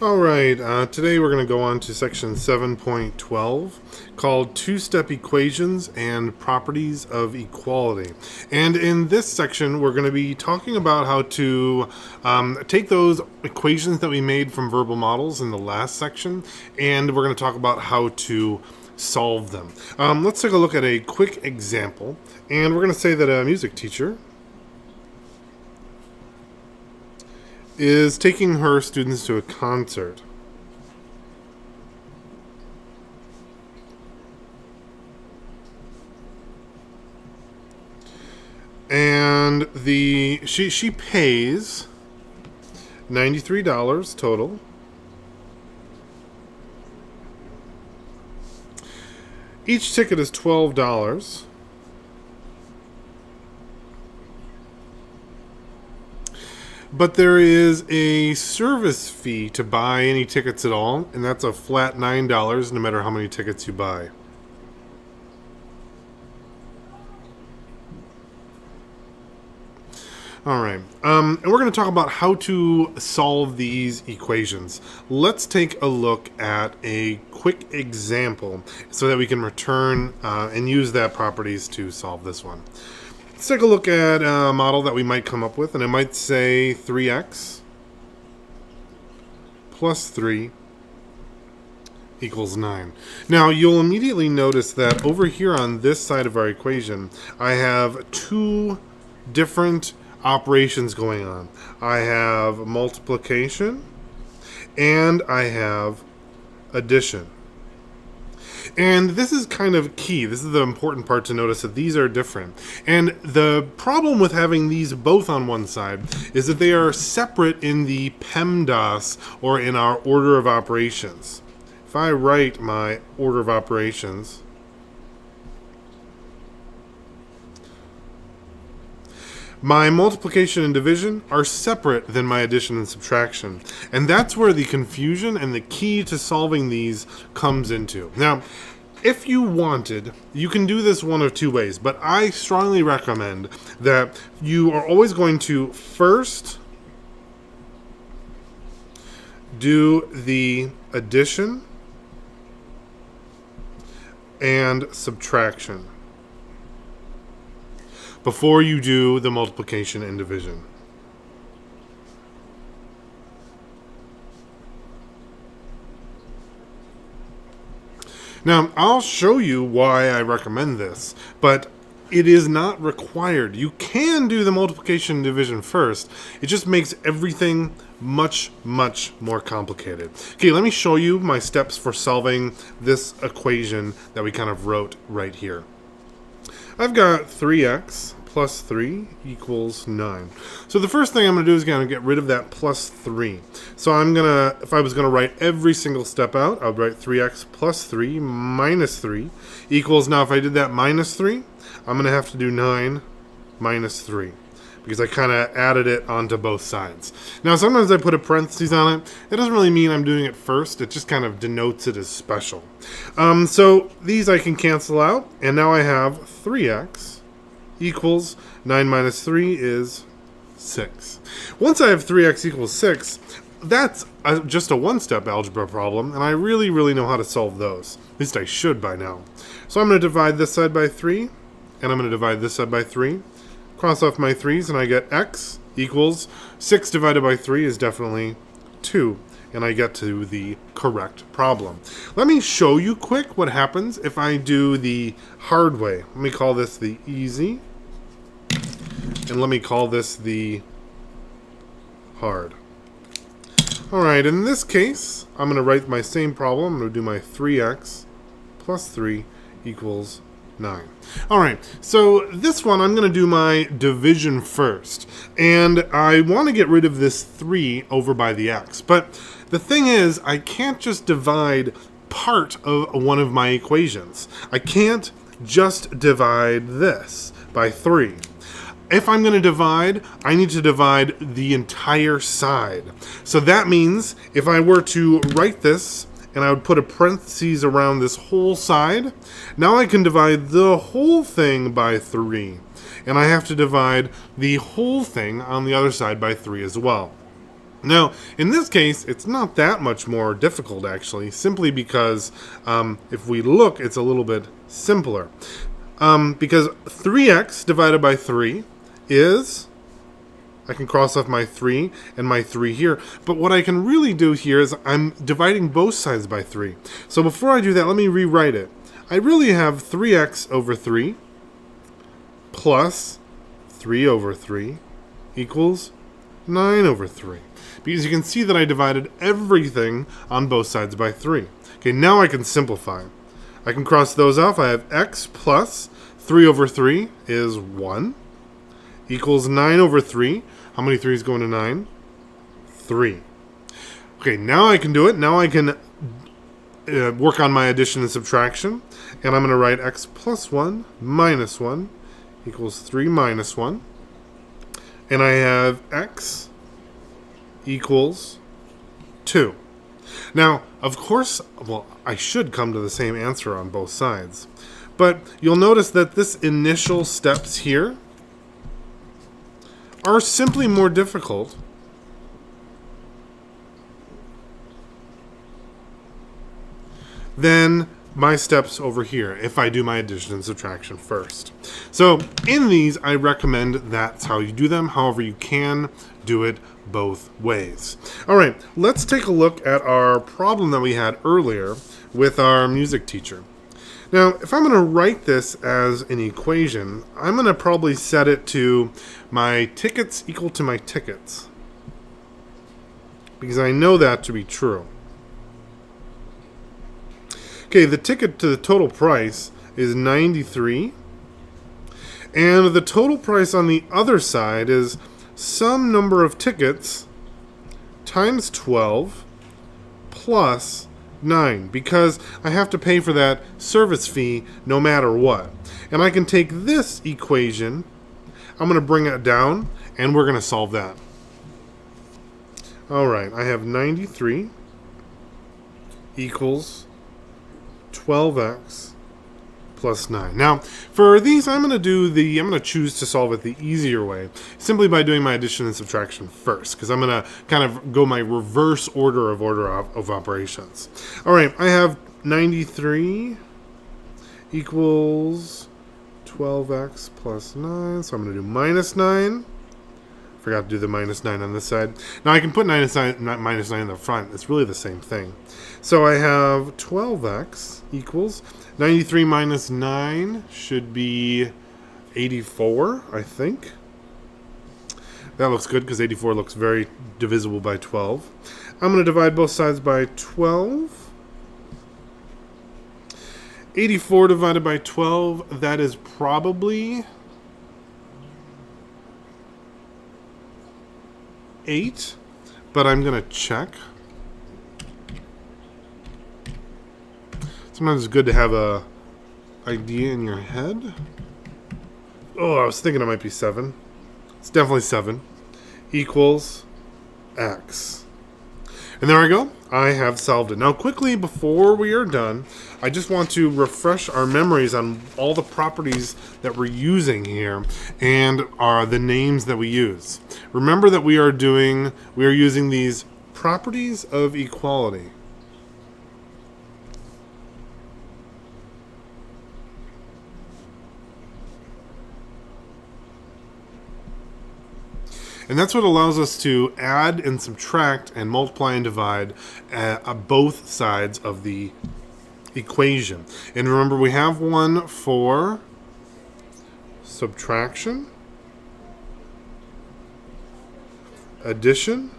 All right, today we're going to go on to section 7.12 called Two-Step Equations and Properties of Equality. And in this section, we're going to be talking about how to take those equations that we made from verbal models in the last section, and we're going to talk about how to solve them. Let's take a look at a quick example, and we're going to say that a music teacher is taking her students to a concert. And she pays $93 total. Each ticket is $12. But there is a service fee to buy any tickets at all, and that's a flat $9 no matter how many tickets you buy. All right, and we're going to talk about how to solve these equations. Let's take a look at a quick example so that we can return and use that properties to solve this one. Let's take a look at a model that we might come up with, and it might say 3x plus 3 equals 9. Now, you'll immediately notice that over here on this side of our equation, I have two different operations going on. I have multiplication and I have addition. And this is kind of key. This is the important part to notice, that these are different. And the problem with having these both on one side is that they are separate in the PEMDAS, or in our order of operations. If I write my order of operations, my multiplication and division are separate than my addition and subtraction. And that's where the confusion and the key to solving these comes into. Now, if you wanted, you can do this one of two ways, but I strongly recommend that you are always going to first do the addition and subtraction before you do the multiplication and division. Now, I'll show you why I recommend this, but it is not required. You can do the multiplication and division first. It just makes everything much, much more complicated. Okay, let me show you my steps for solving this equation that we kind of wrote right here. I've got 3x plus 3 equals 9. So the first thing I'm going to do is going to get rid of that plus 3. So I'm going to, if I was going to write every single step out, I would write 3x plus 3 minus 3 equals, now if I did that minus 3, I'm going to have to do 9 minus 3, because I kind of added it onto both sides. Now, sometimes I put a parentheses on it. It doesn't really mean I'm doing it first. It just kind of denotes it as special. So these I can cancel out, and now I have 3x equals 9 minus 3 is 6. Once I have 3x equals 6, that's just a one-step algebra problem, and I really, really know how to solve those. At least I should by now. So I'm going to divide this side by 3, and I'm going to divide this side by 3. Cross off my 3's, and I get x equals 6 divided by 3 is definitely 2. And I get to the correct problem. Let me show you quick what happens if I do the hard way. Let me call this the easy. And let me call this the hard. Alright, in this case, I'm going to write my same problem. I'm going to do my 3x plus 3 equals 9. Alright, so this one I'm going to do my division first. And I want to get rid of this 3 over by the x. But the thing is, I can't just divide part of one of my equations. I can't just divide this by 3. If I'm going to divide, I need to divide the entire side. So that means if I were to write this, and I would put a parentheses around this whole side, now I can divide the whole thing by 3. And I have to divide the whole thing on the other side by 3 as well. Now, in this case, it's not that much more difficult, actually, simply because if we look, it's a little bit simpler. Because 3x divided by 3 is... I can cross off my 3 and my 3 here. But what I can really do here is I'm dividing both sides by 3. So before I do that, let me rewrite it. I really have 3x over 3 plus 3 over 3 equals 9 over 3. Because you can see that I divided everything on both sides by 3. Okay, now I can simplify. I can cross those off. I have x plus 3 over 3 is 1 equals 9 over 3. How many 3's going to 9? 3. Okay, now I can do it. Now I can work on my addition and subtraction. And I'm going to write x plus 1 minus 1 equals 3 minus 1. And I have x equals 2. Now, of course, well, I should come to the same answer on both sides. But you'll notice that this initial steps here are simply more difficult than my steps over here if I do my addition and subtraction first. So in these, I recommend that's how you do them. However, you can do it both ways. All right, let's take a look at our problem that we had earlier with our music teacher. Now, if I'm going to write this as an equation, I'm going to probably set it to my tickets equal to my tickets, because I know that to be true. Okay, the ticket to the total price is 93, and the total price on the other side is some number of tickets times 12 plus 9, because I have to pay for that service fee no matter what. And I can take this equation, I'm going to bring it down, and we're going to solve that. Alright, I have 93 equals 12x plus 9. Now, for these, I'm going to choose to solve it the easier way, simply by doing my addition and subtraction first, because I'm going to kind of go my reverse order of operations. All right, I have 93 equals 12x plus 9, so I'm going to do minus 9. Forgot to do the minus 9 on this side. Now I can put minus 9 in the front. It's really the same thing. So I have 12x equals 93 minus 9 should be 84, I think. That looks good because 84 looks very divisible by 12. I'm going to divide both sides by 12. 84 divided by 12, that is probably 8, but I'm going to check. Sometimes it's good to have a idea in your head. Oh, I was thinking it might be 7. It's definitely 7. Equals x. And there I go. I have solved it. Now quickly, before we are done, I just want to refresh our memories on all the properties that we're using here and are the names that we use. Remember that we are using these properties of equality. And that's what allows us to add and subtract and multiply and divide both sides of the equation. And remember, we have one for subtraction, addition,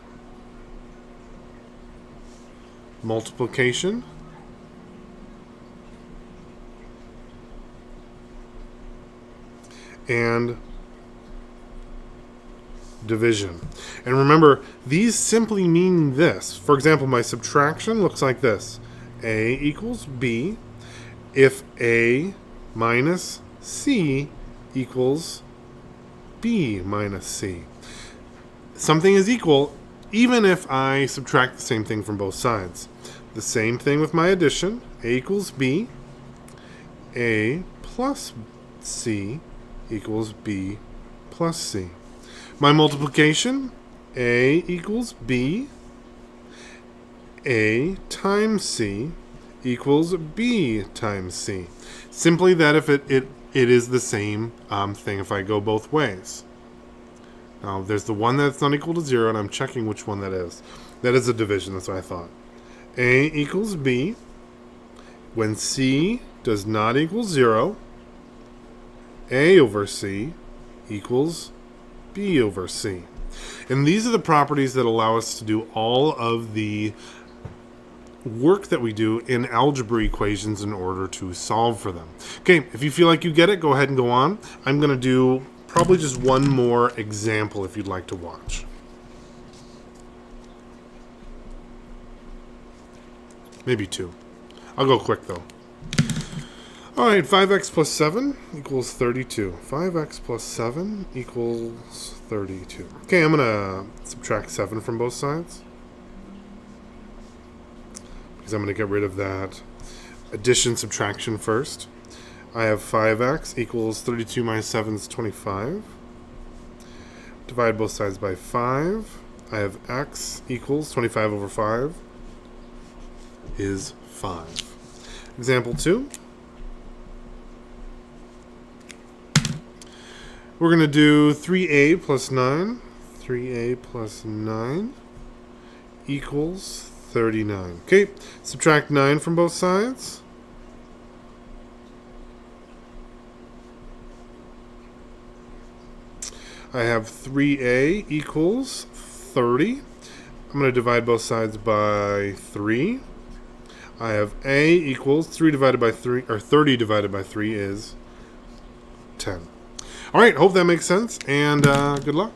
multiplication, and division. And remember, these simply mean this. For example, my subtraction looks like this. A equals B if A minus C equals B minus C. Something is equal even if I subtract the same thing from both sides. The same thing with my addition. A equals B. A plus C equals B plus C. My multiplication, A equals B. A times C equals B times C. Simply that if it is the same thing if I go both ways. Now, there's the one that's not equal to 0, and I'm checking which one that is. That is a division, that's what I thought. A equals B. When C does not equal 0, A over C equals B over C. And these are the properties that allow us to do all of the work that we do in algebra equations in order to solve for them. Okay, if you feel like you get it, go ahead and go on. I'm going to do probably just one more example if you'd like to watch. Maybe two. I'll go quick though. Alright, 5x plus 7 equals 32. 5x plus 7 equals 32. Okay, I'm going to subtract 7 from both sides, because I'm going to get rid of that addition subtraction first. I have 5x equals 32 minus 7 is 25. Divide both sides by 5. I have x equals 25 over 5 is 5. Example 2. We're going to do 3a plus 9. 3a plus 9 equals 39. Okay, subtract 9 from both sides. I have 3a equals 30. I'm going to divide both sides by 3. I have a equals 3 divided by 3, or 30 divided by 3 is 10. All right, hope that makes sense, and good luck.